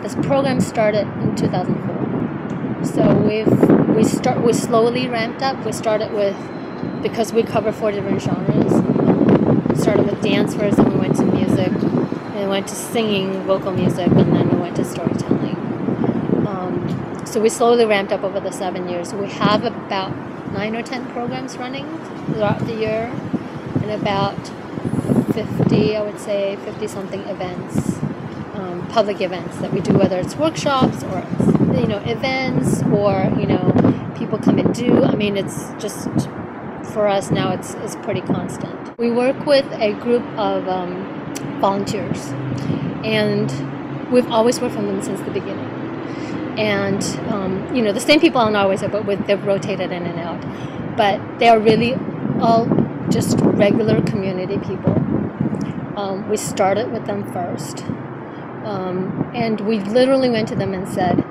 This program started in 2004. So we slowly ramped up. We started with, because we cover 4 different genres. We started with dance first, and we went to music, and we went to singing, vocal music, and then we went to storytelling. So we slowly ramped up over the 7 years. We have about 9 or 10 programs running throughout the year, and about 50, I would say, 50-something events, public events that we do, whether it's workshops or it's, events, or, people come and do. I mean, it's just, for us now, it's pretty constant. We work with a group of volunteers, and we've always worked with them since the beginning. And, the same people aren't always there, but they've rotated in and out. But they are really all just regular community people. We started with them first. And we literally went to them and said,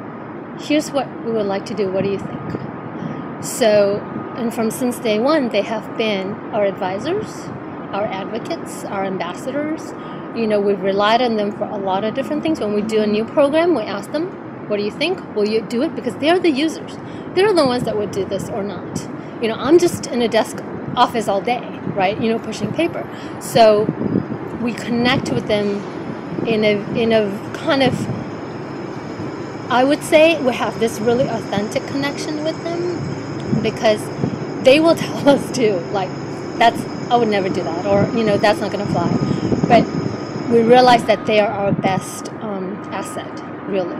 here's what we would like to do. What do you think? So, and since day one, they have been our advisors, our advocates, our ambassadors. We've relied on them for a lot of different things. When we do a new program, we ask them, what do you think? Will you do it? Because they're the users. They're the ones that would do this or not. I'm just in a desk office all day, right? Pushing paper. So we connect with them in a kind of, I would say we have this really authentic connection with them, because they will tell us too, like, I would never do that, or, that's not going to fly. But we realize that they are our best asset, really.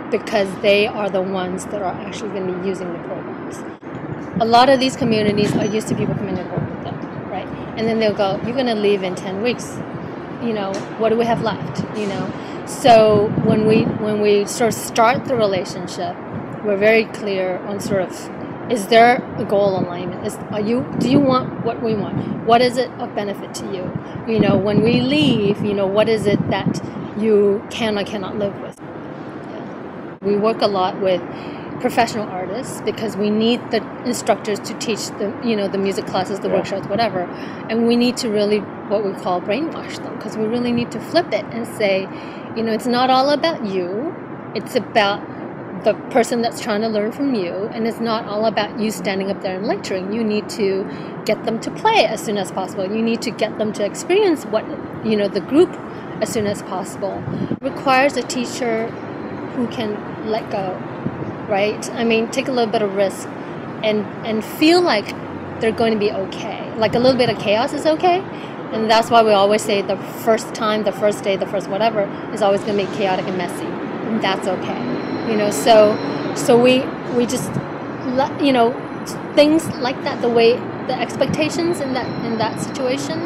Because they are the ones that are actually going to be using the programs. A lot of these communities are used to people coming to work with them, right? And then they'll go, you're going to leave in 10 weeks. What do we have left? So when we sort of start the relationship, we're very clear on sort of, is there a goal alignment? Do you want what we want? What is it of benefit to you? When we leave, what is it that you can or cannot live with? We work a lot with professional artists, because we need the instructors to teach the music classes, the workshops, whatever. And we need to really, what we call, brainwash them, because we really need to flip it and say, it's not all about you. It's about the person that's trying to learn from you, and it's not all about you standing up there and lecturing. You need to get them to play as soon as possible. You need to get them to experience the group as soon as possible. It requires a teacher who can let go, right? I mean, take a little bit of risk and feel like they're going to be okay. Like a little bit of chaos is okay. And that's why we always say the first time, the first day, the first whatever is always going to be chaotic and messy. And that's okay. So we just let, things like that, the expectations in that situation,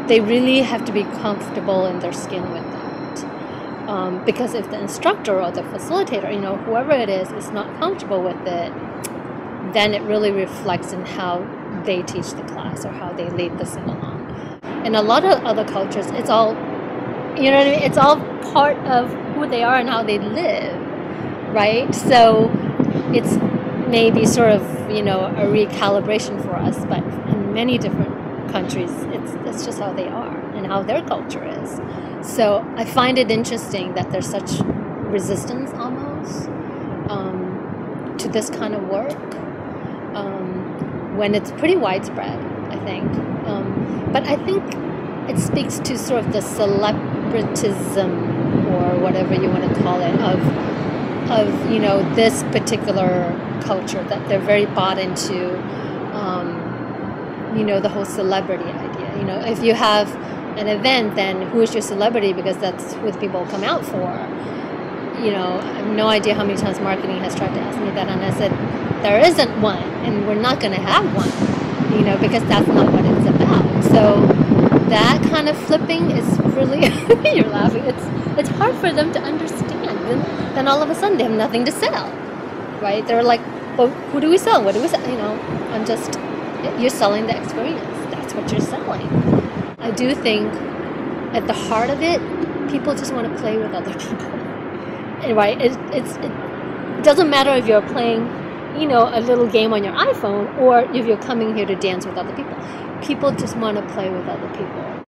they really have to be comfortable in their skin with that. Because if the instructor or the facilitator, whoever it is not comfortable with it, then it really reflects in how they teach the class or how they lead the sing-along. In a lot of other cultures, it's all, it's all part of who they are and how they live, right? So it's maybe sort of, a recalibration for us, but in many different countries, it's just how they are and how their culture is. So I find it interesting that there's such resistance almost to this kind of work when it's pretty widespread, I think. But I think it speaks to sort of the celebritism, or whatever you want to call it, of this particular culture, that they're very bought into the whole celebrity idea. If you have an event, then who is your celebrity? Because that's who the people come out for. I have no idea how many times marketing has tried to ask me that, and I said, there isn't one, and we're not going to have one, because that's not what it's about. So that kind of flipping is really, you're laughing, it's hard for them to understand. Then all of a sudden they have nothing to sell, right? They're like, well, who do we sell? What do we sell? You're selling the experience. That's what you're selling. I do think at the heart of it, people just want to play with other people. Right? It doesn't matter if you're playing, a little game on your iPhone, or if you're coming here to dance with other people. People just want to play with other people.